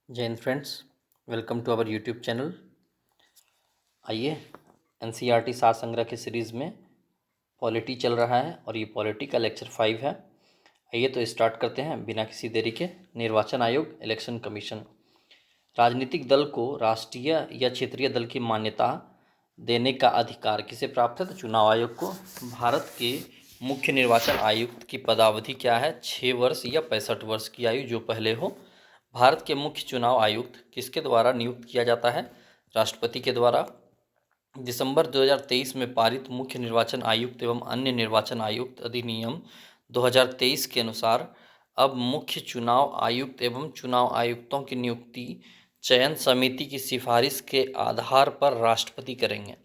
जय हिंद friends, welcome to our YouTube channel. आइए, एनसीईआरटी सार संग्रह के सीरीज़ में पॉलिटी चल रहा है और ये पॉलिटी का लेक्चर 5 है। आइए तो स्टार्ट करते हैं बिना किसी देरी के। निर्वाचन आयोग, इलेक्शन कमीशन। राजनीतिक दल को राष्ट्रीय या क्षेत्रीय दल की मान्यता देने का अधिकार किसे प्राप्त है? तो चुनाव आयोग को। भारत के मुख्य निर्वाचन आयुक्त की पदावधि क्या है? 6 वर्ष या 65 वर्ष की आयु, जो पहले हो। भारत के मुख्य चुनाव आयुक्त किसके द्वारा नियुक्त किया जाता है? राष्ट्रपति के द्वारा। दिसंबर 2023 में पारित मुख्य निर्वाचन आयुक्त एवं अन्य निर्वाचन आयुक्त अधिनियम 2023 के अनुसार अब मुख्य चुनाव आयुक्त एवं चुनाव आयुक्तों की नियुक्ति चयन समिति की सिफारिश के आधार पर राष्ट्रपति करेंगे।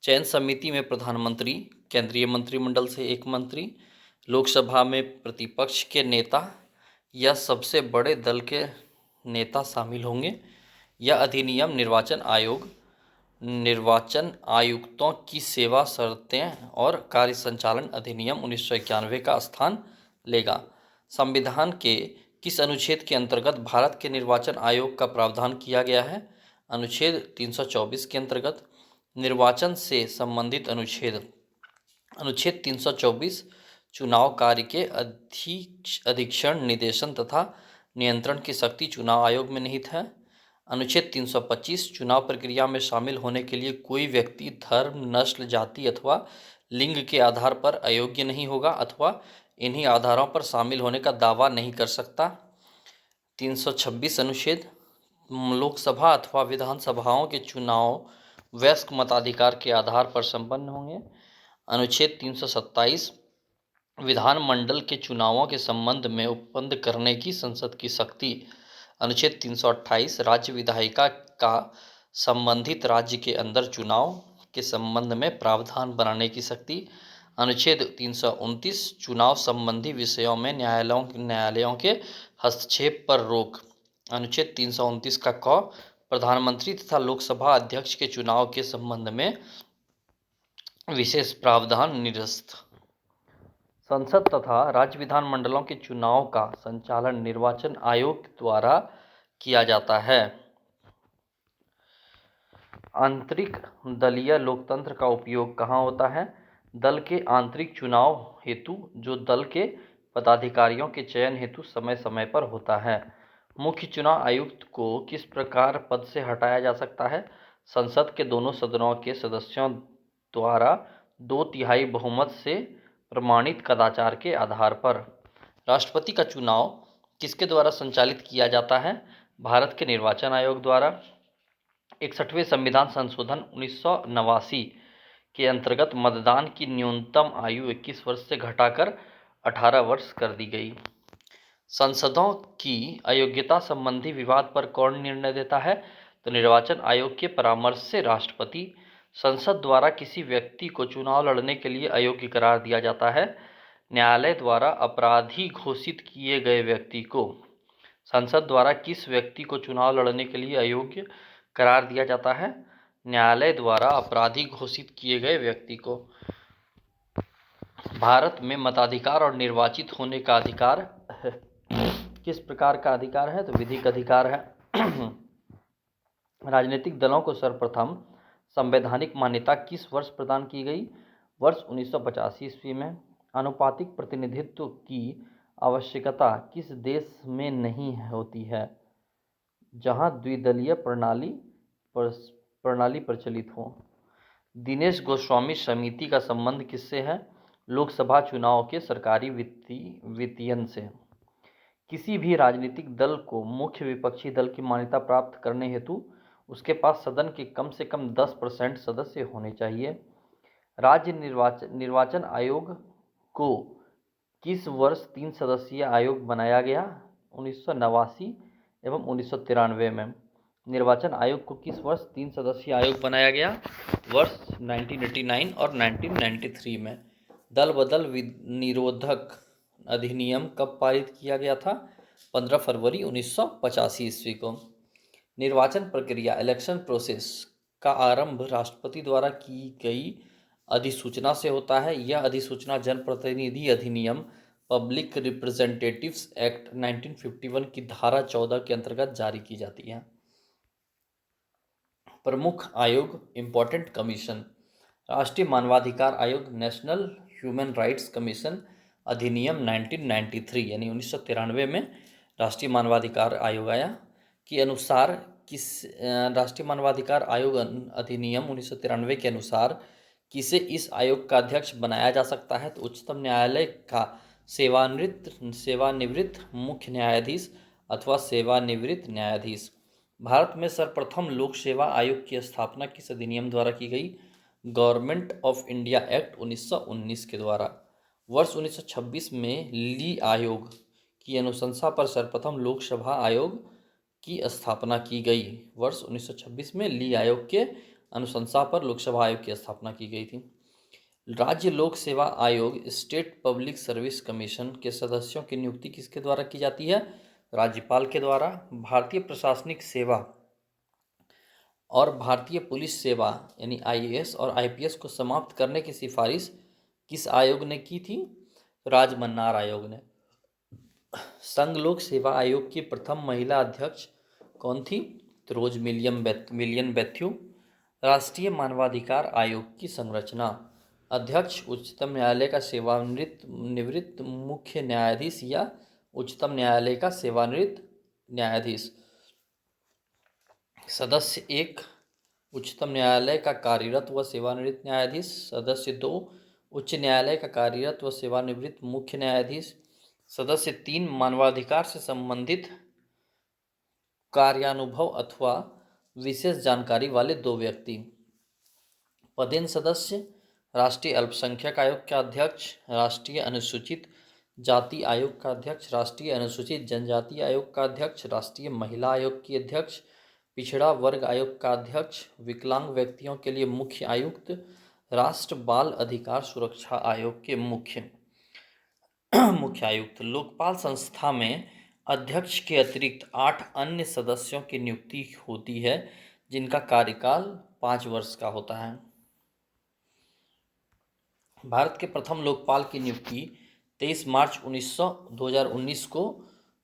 चयन समिति में प्रधानमंत्री, केंद्रीय मंत्रिमंडल से एक मंत्री, लोकसभा में प्रतिपक्ष के नेता या सबसे बड़े दल के नेता शामिल होंगे। यह अधिनियम निर्वाचन आयुक्तों की सेवा शर्तें और कार्य संचालन अधिनियम 1991 का स्थान लेगा। संविधान के किस अनुच्छेद के अंतर्गत भारत के निर्वाचन आयोग का प्रावधान किया गया है? अनुच्छेद 324 के अंतर्गत। निर्वाचन से संबंधित अनुच्छेद। अनुच्छेद 324 चुनाव कार्य के अधीक्षण, निदेशन तथा नियंत्रण की शक्ति चुनाव आयोग में निहित है। अनुच्छेद 325 चुनाव प्रक्रिया में शामिल होने के लिए कोई व्यक्ति धर्म, नस्ल, जाति अथवा लिंग के आधार पर अयोग्य नहीं होगा अथवा इन्हीं आधारों पर शामिल होने का दावा नहीं कर सकता। 326 अनुच्छेद लोकसभा अथवा विधानसभाओं के चुनाव वयस्क मताधिकार के आधार पर संपन्न होंगे। अनुच्छेद 327 विधानमंडल के चुनावों के संबंध में उपबंध करने की संसद की शक्ति। अनुच्छेद 328 राज्य विधायिका का संबंधित राज्य के अंदर चुनाव के संबंध में प्रावधान बनाने की शक्ति। अनुच्छेद 329 चुनाव संबंधी विषयों में न्यायालयों के हस्तक्षेप पर रोक। अनुच्छेद 329 का क प्रधानमंत्री तथा लोकसभा अध्यक्ष के चुनाव के संबंध में विशेष प्रावधान निरस्त। संसद तथा राज्य विधानमंडलों के चुनाव का संचालन निर्वाचन आयोग द्वारा किया जाता है। आंतरिक दलीय लोकतंत्र का उपयोग कहाँ होता है? दल के आंतरिक चुनाव हेतु, जो दल के पदाधिकारियों के चयन हेतु समय समय पर होता है। मुख्य चुनाव आयुक्त को किस प्रकार पद से हटाया जा सकता है? संसद के दोनों सदनों के सदस्यों द्वारा 2/3 बहुमत से प्रमाणित कदाचार के आधार पर। राष्ट्रपति का चुनाव किसके द्वारा संचालित किया जाता है? भारत के निर्वाचन आयोग द्वारा। 61वें संविधान संशोधन 1989 के अंतर्गत मतदान की न्यूनतम आयु 21 वर्ष से घटाकर 18 वर्ष कर दी गई। संसदों की अयोग्यता संबंधी विवाद पर कौन निर्णय देता है? तो निर्वाचन आयोग के परामर्श से राष्ट्रपति। संसद द्वारा किसी व्यक्ति को चुनाव लड़ने के लिए अयोग्य करार दिया जाता है न्यायालय द्वारा अपराधी घोषित किए गए व्यक्ति को। संसद द्वारा किस व्यक्ति को चुनाव लड़ने के लिए अयोग्य करार दिया जाता है? न्यायालय द्वारा अपराधी घोषित किए गए व्यक्ति को। भारत में मताधिकार और निर्वाचित होने का अधिकार किस प्रकार का अधिकार है? तो विधिक अधिकार है। राजनीतिक दलों को सर्वप्रथम संवैधानिक मान्यता किस वर्ष प्रदान की गई? वर्ष 1985 ईस्वी में। आनुपातिक प्रतिनिधित्व की आवश्यकता किस देश में नहीं होती है? जहां द्विदलीय प्रणाली प्रचलित हो। दिनेश गोस्वामी समिति का संबंध किससे है? लोकसभा चुनाव के सरकारी वित्तीयन से। किसी भी राजनीतिक दल को मुख्य विपक्षी दल की मान्यता प्राप्त करने हेतु उसके पास सदन के कम से कम 10% सदस्य होने चाहिए। राज्य निर्वाचन आयोग को किस वर्ष 3 सदस्यीय आयोग बनाया गया? 1989 एवं 1993 में। निर्वाचन आयोग को किस वर्ष 3 सदस्यीय आयोग बनाया गया? वर्ष 1989 और 1993 में। दल बदल निरोधक अधिनियम कब पारित किया गया था? 15 फरवरी 1985 ईस्वी को। निर्वाचन प्रक्रिया, इलेक्शन प्रोसेस का आरंभ राष्ट्रपति द्वारा की गई अधिसूचना से होता है। यह अधिसूचना जनप्रतिनिधि अधिनियम पब्लिक रिप्रेजेंटेटिव्स एक्ट 1951 की धारा 14 के अंतर्गत जारी की जाती है। प्रमुख आयोग, इम्पोर्टेंट कमीशन, राष्ट्रीय मानवाधिकार आयोग, नेशनल ह्यूमन राइट्स कमीशन अधिनियम 1993 यानी 1993 में राष्ट्रीय मानवाधिकार आयोग आया के अनुसार राष्ट्रीय मानवाधिकार आयोग अधिनियम 1993 के अनुसार किसे इस आयोग का अध्यक्ष बनाया जा सकता है? तो उच्चतम न्यायालय का सेवानिवृत्त मुख्य न्यायाधीश अथवा सेवानिवृत्त न्यायाधीश। भारत में सर्वप्रथम लोक सेवा आयोग की स्थापना किस अधिनियम द्वारा की गई? गवर्नमेंट ऑफ इंडिया एक्ट 1919 के द्वारा। वर्ष 1926 में ली आयोग की अनुशंसा पर सर्वप्रथम लोकसभा आयोग की स्थापना की गई। वर्ष 1926 में ली आयोग के अनुशंसा पर लोकसभा आयोग की स्थापना की गई थी। राज्य लोक सेवा आयोग, स्टेट पब्लिक सर्विस कमीशन के सदस्यों की नियुक्ति किसके द्वारा की जाती है? राज्यपाल के द्वारा। भारतीय प्रशासनिक सेवा और भारतीय पुलिस सेवा यानी आईएएस और आईपीएस को समाप्त करने की सिफारिश किस आयोग ने की थी? राजमन्नार आयोग ने। संघ लोक सेवा आयोग की प्रथम महिला अध्यक्ष कौन थी? तो रोज मिलियन बैथ्यू। राष्ट्रीय मानवाधिकार आयोग की संरचना, अध्यक्ष उच्चतम न्यायालय का सेवानिवृत्त मुख्य न्यायाधीश या उच्चतम न्यायालय का सेवानिवृत्त न्यायाधीश। सदस्य 1 उच्चतम न्यायालय का कार्यरत व सेवानिवृत्त न्यायाधीश। सदस्य 2 उच्च न्यायालय का कार्यरत व सेवानिवृत्त मुख्य न्यायाधीश। सदस्य 3 मानवाधिकार से संबंधित कार्यानुभव अथवा विशेष जानकारी वाले 2 व्यक्ति। पदेन सदस्य, राष्ट्रीय अल्पसंख्यक आयोग का अध्यक्ष, राष्ट्रीय अनुसूचित जाति आयोग का अध्यक्ष, राष्ट्रीय अनुसूचित जनजाति आयोग का अध्यक्ष, राष्ट्रीय महिला आयोग की अध्यक्ष, पिछड़ा वर्ग आयोग का अध्यक्ष, विकलांग व्यक्तियों के लिए मुख्य आयुक्त, राष्ट्र बाल अधिकार सुरक्षा आयोग के मुख्य आयुक्त। लोकपाल संस्था में अध्यक्ष के अतिरिक्त 8 अन्य सदस्यों की नियुक्ति होती है जिनका कार्यकाल 5 वर्ष का होता है। भारत के प्रथम लोकपाल की नियुक्ति 23 मार्च 2019 को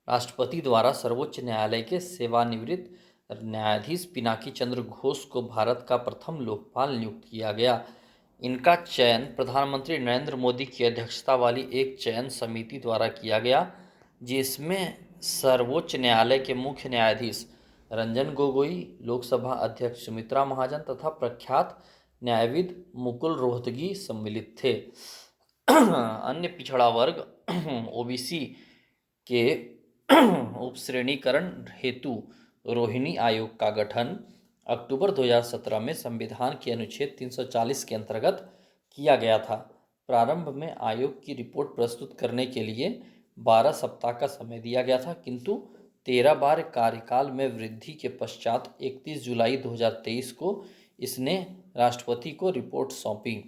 राष्ट्रपति द्वारा सर्वोच्च न्यायालय के सेवानिवृत्त न्यायाधीश पिनाकी चंद्र घोष को भारत का प्रथम लोकपाल नियुक्त किया गया। इनका चयन प्रधानमंत्री नरेंद्र मोदी की अध्यक्षता वाली एक चयन समिति द्वारा किया गया, जिसमें सर्वोच्च न्यायालय के मुख्य न्यायाधीश रंजन गोगोई, लोकसभा अध्यक्ष सुमित्रा महाजन तथा प्रख्यात न्यायविद मुकुल रोहतगी सम्मिलित थे। अन्य पिछड़ा वर्ग ओबीसी के उपश्रेणीकरण हेतु रोहिणी आयोग का गठन अक्टूबर 2017 में संविधान के अनुच्छेद 340 के अंतर्गत किया गया था। प्रारंभ में आयोग की रिपोर्ट प्रस्तुत करने के लिए 12 सप्ताह का समय दिया गया था, किंतु 13 बार कार्यकाल में वृद्धि के पश्चात 31 जुलाई 2023 को इसने राष्ट्रपति को रिपोर्ट सौंपी।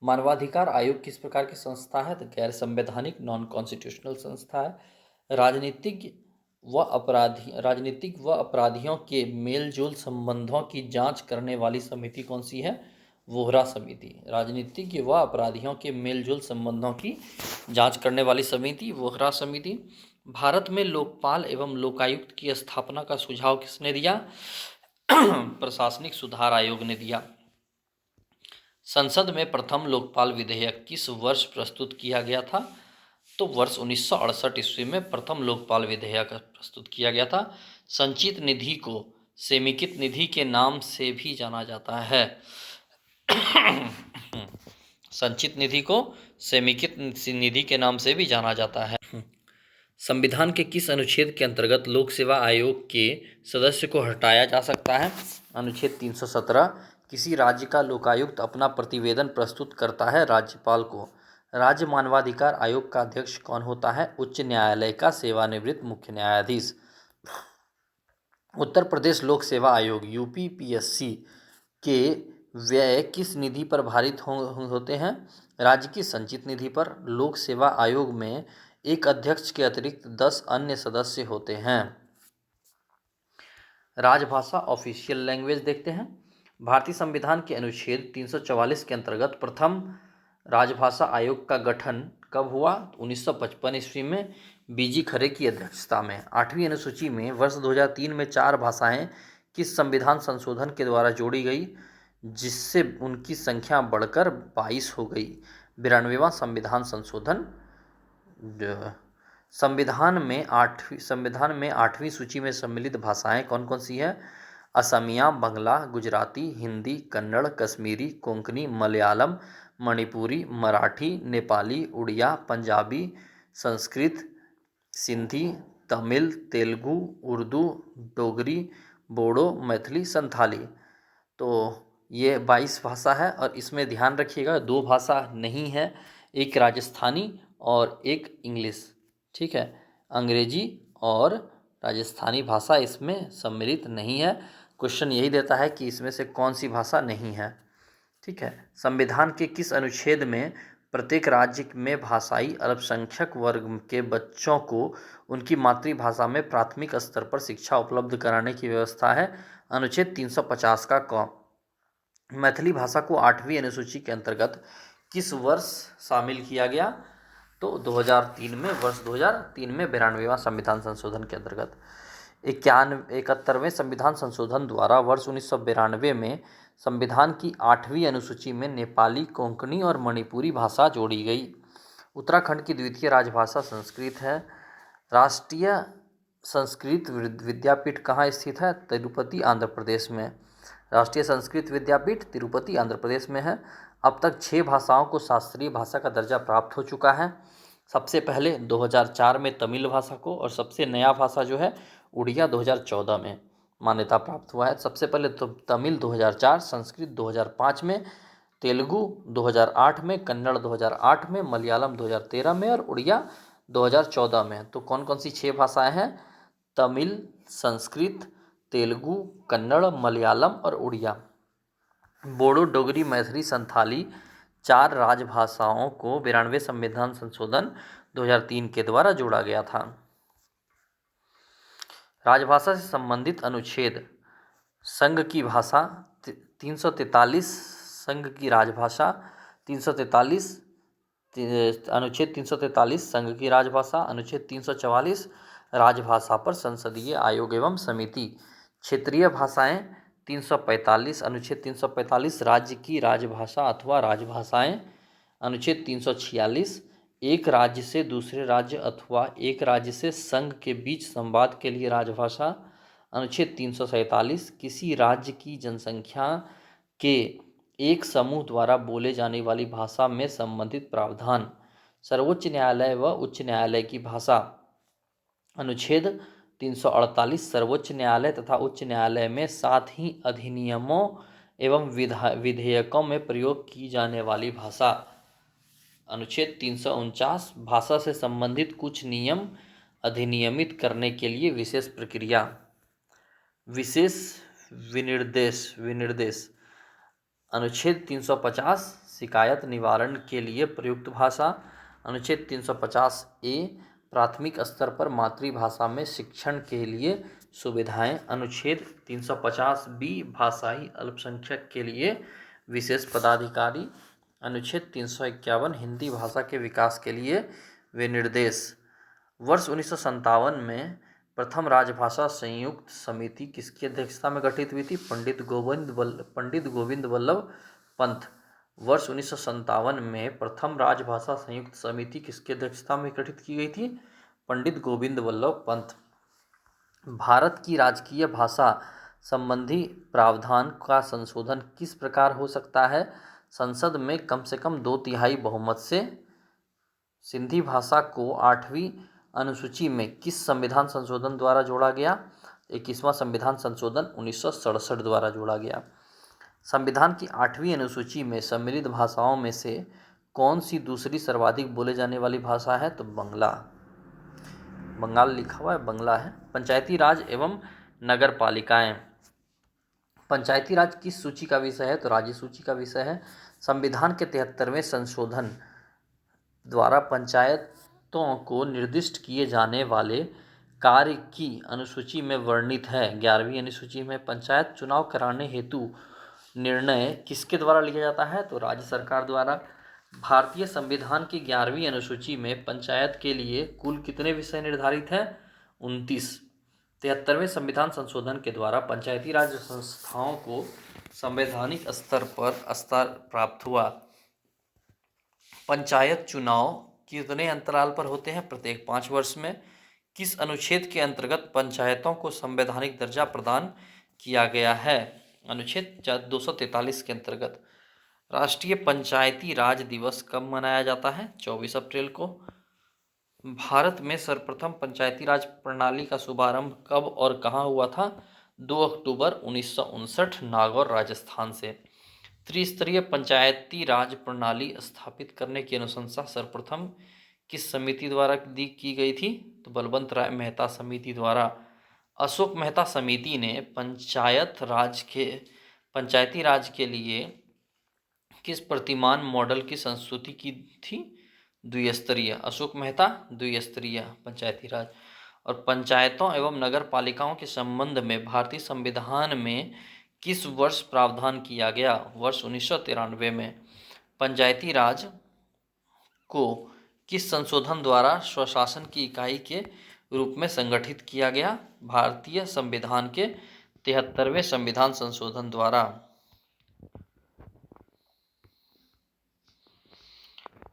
मानवाधिकार आयोग किस प्रकार की संस्था है? तो गैर संवैधानिक नॉन कॉन्स्टिट्यूशनल संस्था है। राजनीतिक व अपराधियों के मेलजोल संबंधों की जांच करने वाली समिति कौन सी है? वोहरा समिति। राजनीतिक व अपराधियों के मेलजोल संबंधों की जांच करने वाली समिति वोहरा समिति। भारत में लोकपाल एवं लोकायुक्त की स्थापना का सुझाव किसने दिया? प्रशासनिक सुधार आयोग ने दिया। संसद में प्रथम लोकपाल विधेयक किस वर्ष प्रस्तुत किया गया था? तो वर्ष 1968 ईस्वी में प्रथम लोकपाल विधेयक प्रस्तुत किया गया था। संचित निधि को समेकित निधि के नाम से भी जाना जाता है। संचित निधि को समेकित निधि के नाम से भी जाना जाता है। संविधान के किस अनुच्छेद के अंतर्गत लोक सेवा आयोग के सदस्य को हटाया जा सकता है? अनुच्छेद 317। किसी राज्य का लोकायुक्त अपना प्रतिवेदन प्रस्तुत करता है राज्यपाल को। राज्य मानवाधिकार आयोग का अध्यक्ष कौन होता है? उच्च न्यायालय का सेवानिवृत्त मुख्य न्यायाधीश। उत्तर प्रदेश लोक सेवा आयोग यूपीपीएससी के व्यय किस निधि पर भारित होते हैं? राज्य की संचित निधि पर। लोक सेवा आयोग में एक अध्यक्ष के अतिरिक्त 10 अन्य सदस्य होते हैं। राजभाषा ऑफिशियल लैंग्वेज देखते हैं। भारतीय संविधान के अनुच्छेद 344 के अंतर्गत प्रथम राजभाषा आयोग का गठन कब हुआ? 1955 ईस्वी में बीजी खरे की अध्यक्षता में। 8वीं अनुसूची में वर्ष 2003 में 4 भाषाएं किस संविधान संशोधन के द्वारा जोड़ी गई, जिससे उनकी संख्या बढ़कर 22 हो गई? 92वां संविधान संशोधन। संविधान में 8वीं सूची में सम्मिलित भाषाएं कौन कौन सी हैं? असमिया, बंगला, गुजराती, हिंदी, कन्नड़, कश्मीरी, कोंकणी, मलयालम, मणिपुरी, मराठी, नेपाली, उड़िया, पंजाबी, संस्कृत, सिंधी, तमिल, तेलुगु, उर्दू, डोगरी, बोडो, मैथिली, संथाली। तो ये 22 भाषा है और इसमें ध्यान रखिएगा 2 भाषा नहीं है, एक राजस्थानी और एक इंग्लिश। ठीक है, अंग्रेजी और राजस्थानी भाषा इसमें सम्मिलित नहीं है। क्वेश्चन यही देता है कि इसमें से कौन सी भाषा नहीं है। ठीक है, संविधान के किस अनुच्छेद में प्रत्येक राज्य में भाषाई अल्पसंख्यक वर्ग के बच्चों को उनकी मातृभाषा में प्राथमिक स्तर पर शिक्षा उपलब्ध कराने की व्यवस्था है? अनुच्छेद 350 का क। मैथिली भाषा को 8वीं अनुसूची के अंतर्गत किस वर्ष शामिल किया गया? तो 2003 में, वर्ष 2003 में 92वां संविधान संशोधन के अंतर्गत। 71वें संविधान संशोधन द्वारा वर्ष 1992 में संविधान की 8वीं अनुसूची में नेपाली, कोंकणी और मणिपुरी भाषा जोड़ी गई। उत्तराखंड की द्वितीय राजभाषा संस्कृत है। राष्ट्रीय संस्कृत विद्यापीठ कहाँ स्थित है? तिरुपति, आंध्र प्रदेश में। राष्ट्रीय संस्कृत विद्यापीठ तिरुपति, आंध्र प्रदेश में है। अब तक 6 भाषाओं को शास्त्रीय भाषा का दर्जा प्राप्त हो चुका है। सबसे पहले 2004 में तमिल भाषा को, और सबसे नया भाषा जो है उड़िया 2014 में मान्यता प्राप्त हुआ है। सबसे पहले तो तमिल 2004, संस्कृत 2005 में, तेलुगु 2008 में, कन्नड़ 2008 में, मलयालम 2013 में और उड़िया 2014 में। तो कौन कौन सी 6 भाषाएं हैं? तमिल, संस्कृत, तेलुगु, कन्नड़, मलयालम और उड़िया। बोडो, डोगरी, मैथिली, संथाली 4 राजभाषाओं को 92वें संविधान संशोधन 2003 के द्वारा जोड़ा गया था। राजभाषा से संबंधित अनुच्छेद। संघ की भाषा 343, संघ की राजभाषा 343, अनुच्छेद 343 संघ की राजभाषा, अनुच्छेद 344 राजभाषा पर संसदीय आयोग एवं समिति। क्षेत्रीय भाषाएं 345, अनुच्छेद 345 राज्य की राजभाषा अथवा राजभाषाएं, अनुच्छेद 346 एक राज्य से दूसरे राज्य अथवा एक राज्य से संघ के बीच संवाद के लिए राजभाषा, अनुच्छेद 347 किसी राज्य की जनसंख्या के एक समूह द्वारा बोले जाने वाली भाषा में संबंधित प्रावधान। सर्वोच्च न्यायालय व उच्च न्यायालय की भाषा, अनुच्छेद 348 सर्वोच्च न्यायालय तथा उच्च न्यायालय में साथ ही अधिनियमों एवं विधेयकों में प्रयोग की जाने वाली भाषा। अनुच्छेद 349 भाषा से संबंधित कुछ नियम अधिनियमित करने के लिए विशेष प्रक्रिया। विशेष विनिर्देश। अनुच्छेद 350 शिकायत निवारण के लिए प्रयुक्त भाषा। अनुच्छेद 350 ए प्राथमिक स्तर पर मातृभाषा में शिक्षण के लिए सुविधाएं। अनुच्छेद 350 बी भाषाई अल्पसंख्यक के लिए विशेष पदाधिकारी। अनुच्छेद 351 हिंदी भाषा के विकास के लिए विनिर्देश। वर्ष 1957 में प्रथम राजभाषा संयुक्त समिति किसकी अध्यक्षता में गठित हुई थी? पंडित गोविंद वल्लभ पंत। वर्ष 1957 में प्रथम राजभाषा संयुक्त समिति किसकी अध्यक्षता में गठित की गई थी? पंडित गोविंद वल्लभ पंत। भारत की राजकीय भाषा संबंधी प्रावधान का संशोधन किस प्रकार हो सकता है? संसद में कम से कम 2/3 बहुमत से। सिंधी भाषा को 8वीं अनुसूची में किस संविधान संशोधन द्वारा जोड़ा गया? 21वां संविधान संशोधन 1967 द्वारा जोड़ा गया। संविधान की 8वीं अनुसूची में सम्मिलित भाषाओं में से कौन सी दूसरी सर्वाधिक बोले जाने वाली भाषा है? तो बंगाल लिखा हुआ है, बंगला है। पंचायती राज एवं नगर पालिकाएं। पंचायती राज किस सूची का विषय है? तो राज्य सूची का विषय है। संविधान के 73वें संशोधन द्वारा पंचायतों को निर्दिष्ट किए जाने वाले कार्य की अनुसूची में वर्णित है। 11वीं अनुसूची में पंचायत चुनाव कराने हेतु निर्णय किसके द्वारा लिया जाता है? तो राज्य सरकार द्वारा। भारतीय संविधान की 11वीं अनुसूची में पंचायत के लिए कुल कितने विषय निर्धारित हैं? 29। 73वें संविधान संशोधन के द्वारा पंचायती राज संस्थाओं को संवैधानिक स्तर पर स्तर प्राप्त हुआ। पंचायत चुनाव कितने अंतराल पर होते हैं? प्रत्येक 5 वर्ष में। किस अनुच्छेद के अंतर्गत पंचायतों को संवैधानिक दर्जा प्रदान किया गया है? अनुच्छेद 243 के अंतर्गत। राष्ट्रीय पंचायती राज दिवस कब मनाया जाता है? 24 अप्रैल को। भारत में सर्वप्रथम पंचायती राज प्रणाली का शुभारंभ कब और कहाँ हुआ था? 2 अक्टूबर 1959 नागौर, राजस्थान से। त्रिस्तरीय पंचायती राज प्रणाली स्थापित करने की अनुशंसा सर्वप्रथम किस समिति द्वारा की गई थी? तो बलवंत राय मेहता समिति द्वारा। अशोक मेहता समिति ने पंचायती राज के लिए किस प्रतिमान मॉडल की संस्तुति की थी? द्विस्तरीय। अशोक मेहता द्विस्तरीय पंचायती राज। और पंचायतों एवं नगर पालिकाओं के संबंध में भारतीय संविधान में किस वर्ष प्रावधान किया गया? वर्ष 1993 में। पंचायती राज को किस संशोधन द्वारा स्वशासन की इकाई के रूप में संगठित किया गया? भारतीय संविधान के 73वें संविधान संशोधन द्वारा।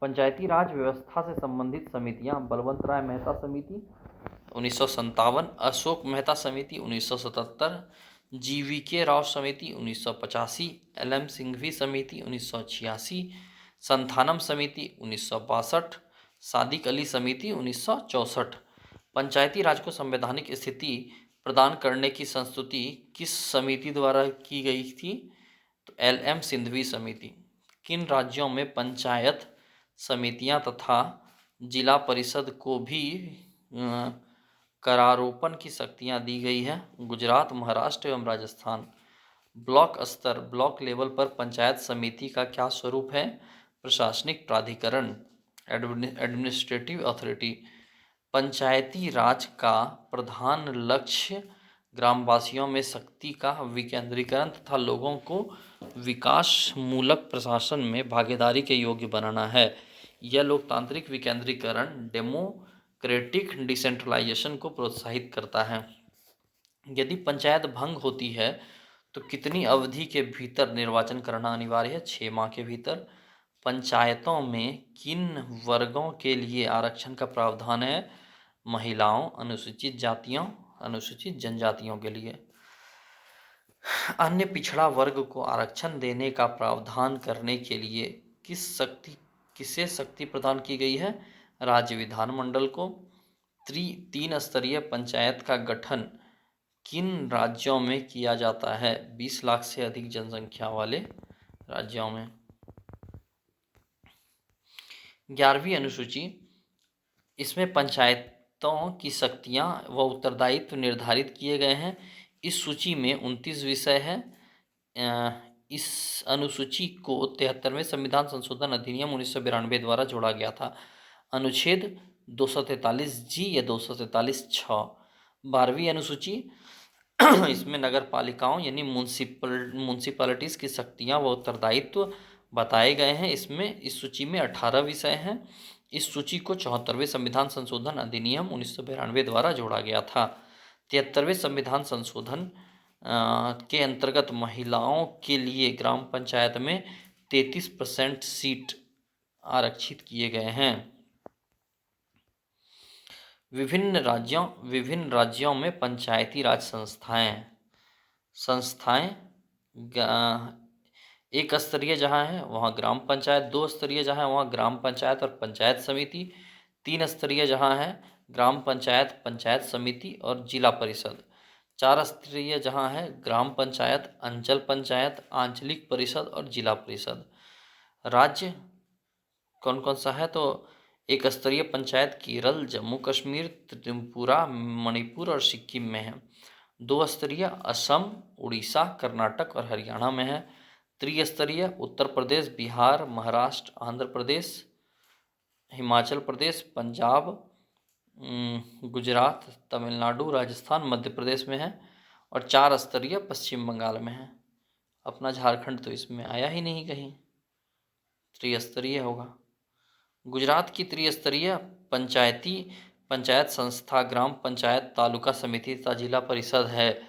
पंचायती राज व्यवस्था से संबंधित समितियां: बलवंत राय मेहता समिति 1957, अशोक मेहता समिति 1977, GVK राव समिति 1985, LM सिंघवी समिति 1986, संथानम समिति 1962, सादिक अली समिति 1964। पंचायती राज को संवैधानिक स्थिति प्रदान करने की संस्तुति किस समिति द्वारा की गई थी? तो LM सिंघवी समिति। किन राज्यों में पंचायत समितियां तथा जिला परिषद को भी करारोपण की शक्तियां दी गई है? गुजरात, महाराष्ट्र एवं राजस्थान। ब्लॉक स्तर, ब्लॉक लेवल पर पंचायत समिति का क्या स्वरूप है? प्रशासनिक प्राधिकरण, एडमिनिस्ट्रेटिव अथॉरिटी। पंचायती राज का प्रधान लक्ष्य ग्रामवासियों में शक्ति का विकेंद्रीकरण तथा लोगों को विकास मूलक प्रशासन में भागीदारी के योग्य बनाना है। यह लोकतांत्रिक विकेंद्रीकरण, डेमोक्रेटिक डिसेंट्रलाइजेशन को प्रोत्साहित करता है। यदि पंचायत भंग होती है तो कितनी अवधि के भीतर निर्वाचन करना अनिवार्य है? 6 माह के भीतर। पंचायतों में किन वर्गों के लिए आरक्षण का प्रावधान है? महिलाओं, अनुसूचित जातियों, अनुसूचित जनजातियों के लिए। अन्य पिछड़ा वर्ग को आरक्षण देने का प्रावधान करने के लिए किसे शक्ति प्रदान की गई है? राज्य विधानमंडल को। 3 स्तरीय पंचायत का गठन किन राज्यों में किया जाता है? 20 लाख से अधिक जनसंख्या वाले राज्यों में। 11वीं अनुसूची, इसमें पंचायतों की शक्तियां व उत्तरदायित्व निर्धारित किए गए हैं। इस सूची में 29 विषय हैं। इस अनुसूची को 73वें संविधान संशोधन अधिनियम 1992 द्वारा जोड़ा गया था। अनुच्छेद 243G या 243(6). 12वीं अनुसूची, इसमें नगर पालिकाओं यानी म्यूनसिपैलिटीज़ की शक्तियां व उत्तरदायित्व बताए गए हैं। इस सूची में 18 विषय हैं। इस सूची को 74वें संविधान संशोधन अधिनियम 1992 द्वारा जोड़ा गया था। 73वें संविधान संशोधन के अंतर्गत महिलाओं के लिए ग्राम पंचायत में 33% सीट आरक्षित किए गए हैं। विभिन्न राज्यों में पंचायती राज संस्थाएं 1 स्तरीय जहाँ है वहाँ ग्राम पंचायत, 2 स्तरीय जहाँ है वहाँ ग्राम पंचायत और पंचायत समिति, 3 स्तरीय जहाँ है ग्राम पंचायत, पंचायत समिति और जिला परिषद, 4 स्तरीय जहाँ है ग्राम पंचायत, अंचल पंचायत, आंचलिक परिषद और जिला परिषद। राज्य कौन कौन सा है? तो 1 स्तरीय पंचायत केरल, जम्मू कश्मीर, त्रिपुरा, मणिपुर और सिक्किम में है। 2 स्तरीय असम, उड़ीसा, कर्नाटक और हरियाणा में है। त्रिस्तरीय उत्तर प्रदेश, बिहार, महाराष्ट्र, आंध्र प्रदेश, हिमाचल प्रदेश, पंजाब, गुजरात, तमिलनाडु, राजस्थान, मध्य प्रदेश में है। और 4 स्तरीय पश्चिम बंगाल में है। अपना झारखंड तो इसमें आया ही नहीं कहीं। त्रिस्तरीय होगा। गुजरात की त्रिस्तरीय पंचायत संस्था ग्राम पंचायत, तालुका समिति तथा जिला परिषद है।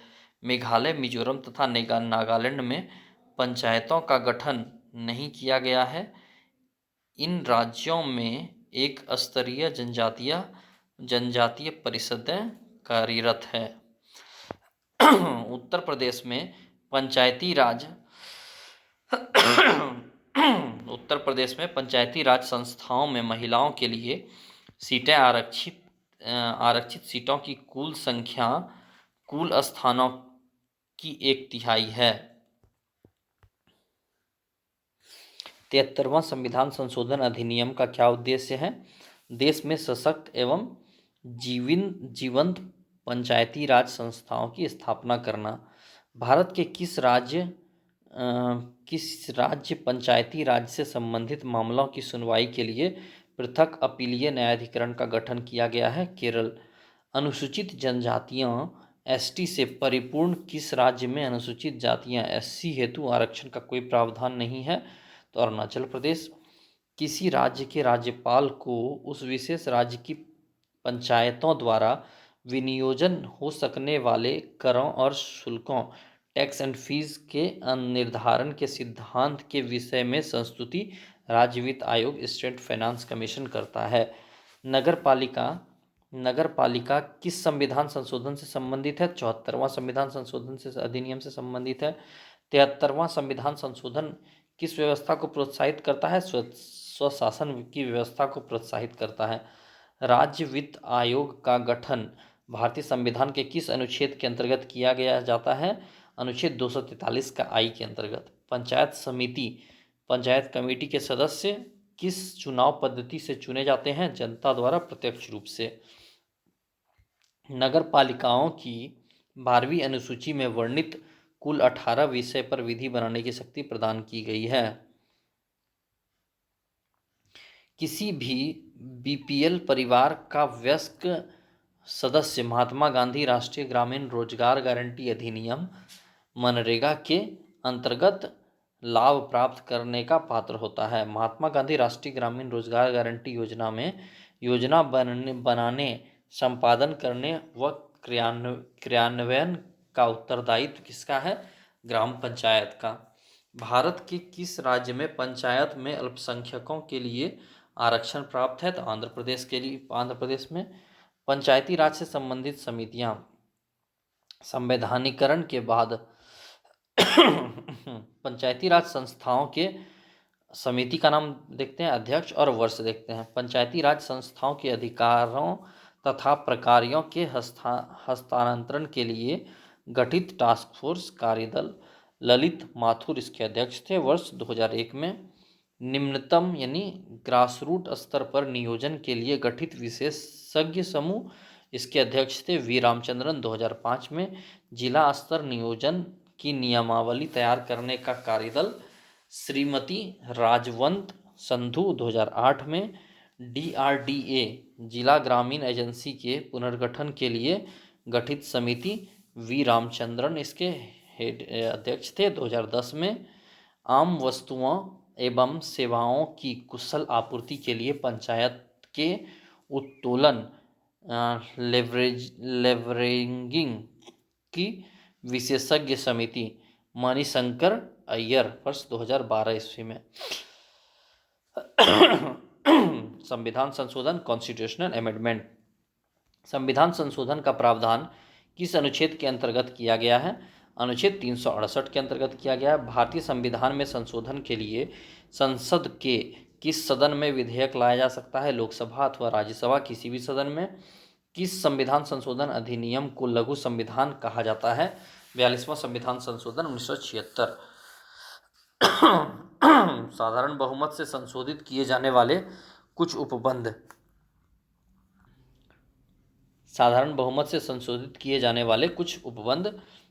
मेघालय, मिजोरम तथा नागालैंड में पंचायतों का गठन नहीं किया गया है। इन राज्यों में एक स्तरीय जनजातीय परिषदें कार्यरत है। उत्तर प्रदेश में पंचायती राज उत्तर प्रदेश में पंचायती राज संस्थाओं में महिलाओं के लिए सीटें आरक्षित सीटों की कुल संख्या कुल स्थानों की 1/3 है। 73वां संविधान संशोधन अधिनियम का क्या उद्देश्य है? देश में सशक्त एवं जीवंत पंचायती राज संस्थाओं की स्थापना करना। भारत के किस राज्य पंचायती राज से संबंधित मामलों की सुनवाई के लिए पृथक अपीलीय न्यायाधिकरण का गठन किया गया है? केरल। अनुसूचित जनजातियां एसटी से परिपूर्ण किस राज्य में अनुसूचित जातियां एससी हेतु आरक्षण का कोई प्रावधान नहीं है? तो अरुणाचल प्रदेश। किसी राज्य के राज्यपाल को उस विशेष राज्य की पंचायतों द्वारा विनियोजन हो सकने वाले करों और शुल्कों टैक्स एंड फीस के निर्धारण के सिद्धांत के विषय में संस्तुति राज्य वित्त आयोग स्टेट फाइनेंस कमीशन करता है। नगरपालिका किस संविधान संशोधन से संबंधित है? 74वां संविधान संशोधन से अधिनियम से संबंधित है। 73वां संविधान संशोधन किस व्यवस्था को प्रोत्साहित करता है? स्वशासन की व्यवस्था को प्रोत्साहित करता है। राज्य वित्त आयोग का गठन भारतीय संविधान के किस अनुच्छेद के अंतर्गत किया गया जाता है? अनुच्छेद 243 का आई के अंतर्गत। पंचायत कमेटी के सदस्य किस चुनाव पद्धति से चुने जाते हैं? जनता द्वारा प्रत्यक्ष रूप से। नगर पालिकाओं की 12वीं अनुसूची में वर्णित कुल 18 विषय पर विधि बनाने की शक्ति प्रदान की गई है। किसी भी बीपीएल परिवार का वयस्क सदस्य महात्मा गांधी राष्ट्रीय ग्रामीण रोजगार गारंटी अधिनियम मनरेगा के अंतर्गत लाभ प्राप्त करने का पात्र होता है। महात्मा गांधी राष्ट्रीय ग्रामीण रोजगार गारंटी योजना में योजना बनाने, संपादन करने व क्रियान्वयन का उत्तरदायित्व किसका है? ग्राम पंचायत का। भारत के किस राज्य में पंचायत में अल्पसंख्यकों के लिए आरक्षण प्राप्त है? तो आंध्र प्रदेश में। पंचायती राज से संबंधित समितियां संवैधानिकरण के बाद पंचायती राज संस्थाओं के समिति का नाम देखते हैं, अध्यक्ष और वर्ष देखते हैं। पंचायती राज संस्थाओं के अधिकारों तथा प्रकारों के हस्तांतरण के लिए गठित टास्क फोर्स कार्यदल ललित माथुर इसके अध्यक्ष थे। वर्ष 2001 में निम्नतम यानी ग्रासरूट स्तर पर नियोजन के लिए गठित विशेषज्ञ समूह इसके अध्यक्ष थे वी रामचंद्रन। 2005 में जिला स्तर नियोजन की नियमावली तैयार करने का कार्यदल श्रीमती राजवंत संधू। 2008 में DRDA जिला ग्रामीण एजेंसी के पुनर्गठन के लिए गठित समिति वी रामचंद्रन इसके अध्यक्ष थे। 2010 में आम वस्तुओं एवं सेवाओं की कुशल आपूर्ति के लिए पंचायत के उत्तोलन लेवरेजिंग की विशेषज्ञ समिति मणिशंकर अय्यर वर्ष 2012 ईस्वी में। संविधान संशोधन कॉन्स्टिट्यूशनल अमेंडमेंट। संविधान संशोधन का प्रावधान किस अनुच्छेद के अंतर्गत किया गया है? अनुच्छेद 368 के अंतर्गत किया गया है। भारतीय संविधान में संशोधन के लिए संसद के किस सदन में विधेयक लाया जा सकता है? लोकसभा अथवा राज्यसभा, किसी भी सदन में। किस संविधान संशोधन अधिनियम को लघु संविधान कहा जाता है? 42वां संविधान संशोधन 1976। साधारण बहुमत से संशोधित किए जाने वाले कुछ उपबंध। साधारण बहुमत से संशोधित किए जाने वाले कुछ उपबंध।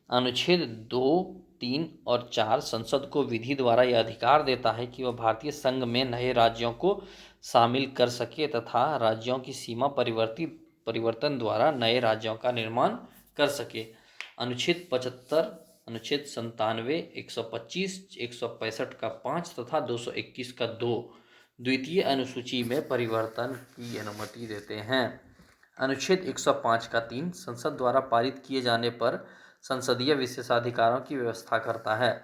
अनुच्छेद 2, 3 और 4 संसद को विधि द्वारा यह अधिकार देता है कि वह भारतीय संघ में नए राज्यों को शामिल कर सके तथा राज्यों की सीमा परिवर्तन द्वारा नए राज्यों का निर्माण कर सके। अनुच्छेद 75 अनुच्छेद 97, 125, 165 का 5 तथा 221 का 2 द्वितीय अनुसूची में परिवर्तन की अनुमति देते हैं। अनुच्छेद 105 का 3 संसद द्वारा पारित किए जाने पर संसदीय विशेषाधिकारों की व्यवस्था करता है।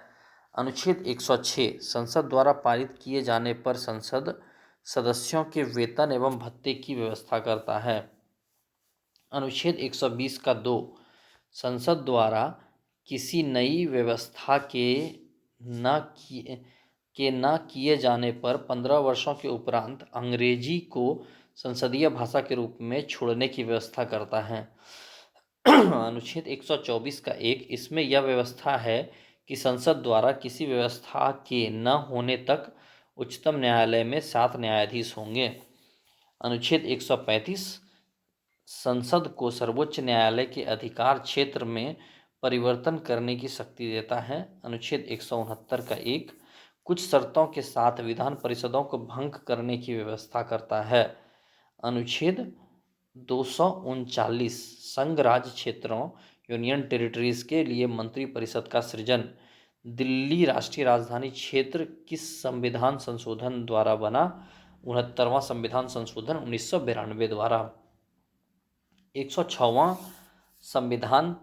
अनुच्छेद 106 संसद द्वारा पारित किए जाने पर संसद सदस्यों के वेतन एवं भत्ते की व्यवस्था करता है। अनुच्छेद 120 का 2 संसद द्वारा किसी नई व्यवस्था न किए जाने पर 15 वर्षों के उपरांत अंग्रेजी को संसदीय भाषा के रूप में छोड़ने की व्यवस्था करता है। अनुच्छेद 124 का 1 इसमें यह व्यवस्था है कि संसद द्वारा किसी व्यवस्था के न होने तक उच्चतम न्यायालय में 7 न्यायाधीश होंगे। अनुच्छेद 135 संसद को सर्वोच्च न्यायालय के अधिकार क्षेत्र में परिवर्तन करने की शक्ति देता है। अनुच्छेद 169 का 1 कुछ शर्तों के साथ विधान परिषदों को भंग करने की व्यवस्था करता है। अनुच्छेद 239 संघ राज्य क्षेत्रों यूनियन टेरिटरीज के लिए मंत्री परिषद का सृजन। दिल्ली राष्ट्रीय राजधानी क्षेत्र किस संविधान संशोधन द्वारा बना? 69वां संविधान संशोधन 1992 द्वारा। 106वां संविधान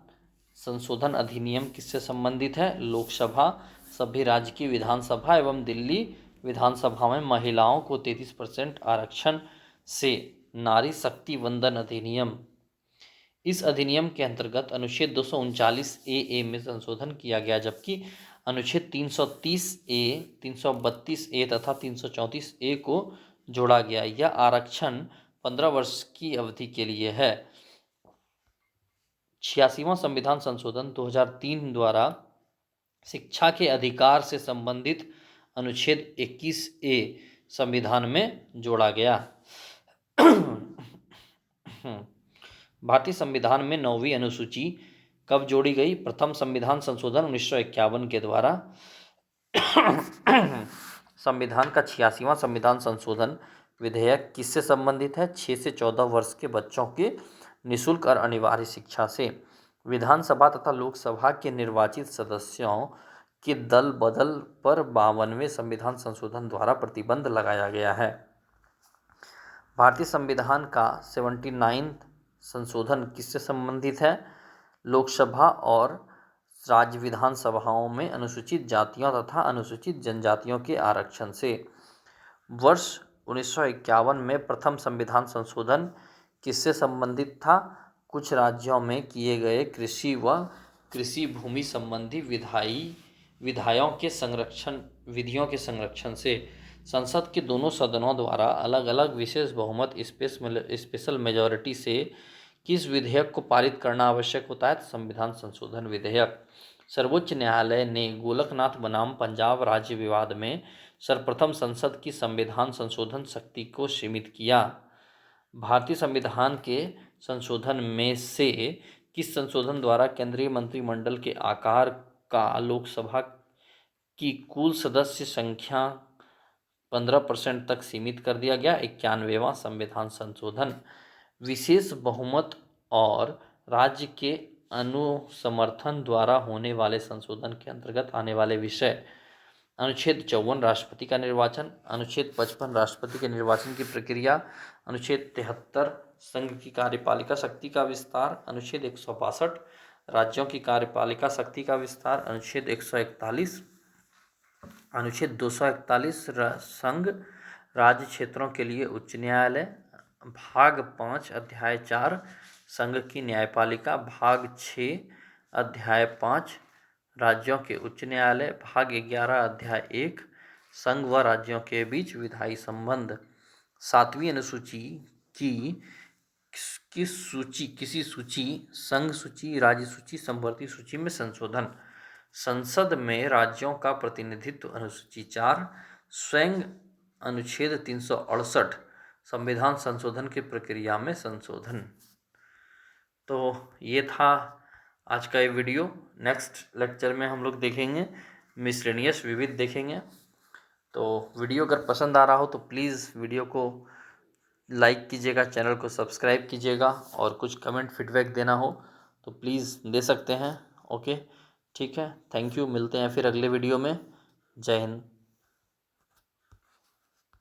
संशोधन अधिनियम किससे संबंधित है? लोकसभा, सभी राज्य की विधानसभा एवं दिल्ली विधानसभा में महिलाओं को 33% आरक्षण से नारी शक्ति वंदन अधिनियम। इस अधिनियम के अंतर्गत अनुच्छेद 239 ए में संशोधन किया गया, जबकि अनुच्छेद 330 ए, 332 ए तथा 334 ए को जोड़ा गया। यह आरक्षण 15 वर्ष की अवधि के लिए है। 86वां संविधान संशोधन 2003 द्वारा शिक्षा के अधिकार से संबंधित अनुच्छेद 21 ए संविधान में जोड़ा गया। भारतीय संविधान में 9वीं अनुसूची कब जोड़ी गई? प्रथम संविधान संशोधन 1951 के द्वारा। संविधान का 86वां संविधान संशोधन विधेयक किससे संबंधित है? 6 से 14 वर्ष के बच्चों के निःशुल्क और अनिवार्य शिक्षा से। विधानसभा तथा लोकसभा के निर्वाचित सदस्यों के दल बदल पर 52वें संविधान संशोधन द्वारा प्रतिबंध लगाया गया है। भारतीय संविधान का 79वां संशोधन किससे संबंधित है? लोकसभा और राज्य विधानसभाओं में अनुसूचित जातियों तथा अनुसूचित जनजातियों के आरक्षण से। वर्ष 1951 में प्रथम संविधान संशोधन किससे संबंधित था? कुछ राज्यों में किए गए कृषि व कृषि भूमि संबंधी विधियों के संरक्षण से। संसद के दोनों सदनों द्वारा अलग अलग विशेष बहुमत स्पेशल मेजॉरिटी से किस विधेयक को पारित करना आवश्यक होता है? संविधान संशोधन विधेयक। सर्वोच्च न्यायालय ने गोलकनाथ बनाम पंजाब राज्य विवाद में सर्वप्रथम संसद की संविधान संशोधन शक्ति को सीमित किया। भारतीय संविधान के संशोधन में से किस संशोधन द्वारा केंद्रीय मंत्रिमंडल के आकार का लोकसभा की कुल सदस्य संख्या 15% तक सीमित कर दिया गया? 91वां संविधान संशोधन। विशेष बहुमत और राज्य के अनुसमर्थन द्वारा होने वाले संशोधन के अंतर्गत आने वाले विषय। अनुच्छेद 54 राष्ट्रपति का निर्वाचन। अनुच्छेद 55 राष्ट्रपति के निर्वाचन की प्रक्रिया। अनुच्छेद 73 संघ की कार्यपालिका शक्ति का विस्तार। अनुच्छेद 162 राज्यों की कार्यपालिका शक्ति का विस्तार। अनुच्छेद 141 अनुच्छेद 241 संघ राज्य क्षेत्रों के लिए उच्च न्यायालय। भाग 5 अध्याय 4 संघ की न्यायपालिका। भाग 6 अध्याय 5 राज्यों के उच्च न्यायालय। भाग 11 अध्याय 1 संघ व राज्यों के बीच विधायी संबंध। 7वीं अनुसूची किसी सूची संघ सूची, राज्य सूची, समवर्ती सूची में संशोधन। संसद में राज्यों का प्रतिनिधित्व। अनुसूची 4 स्वयं। अनुच्छेद 368 संविधान संशोधन की प्रक्रिया में संशोधन। तो ये था आज का ये वीडियो। नेक्स्ट लेक्चर में हम लोग देखेंगे मिसलेनियस विविध देखेंगे। तो वीडियो अगर पसंद आ रहा हो तो प्लीज़ वीडियो को लाइक कीजिएगा, चैनल को सब्सक्राइब कीजिएगा और कुछ कमेंट फीडबैक देना हो तो प्लीज़ दे सकते हैं। ओके। ठीक है, थैंक यू, मिलते हैं फिर अगले वीडियो में। जय हिंद।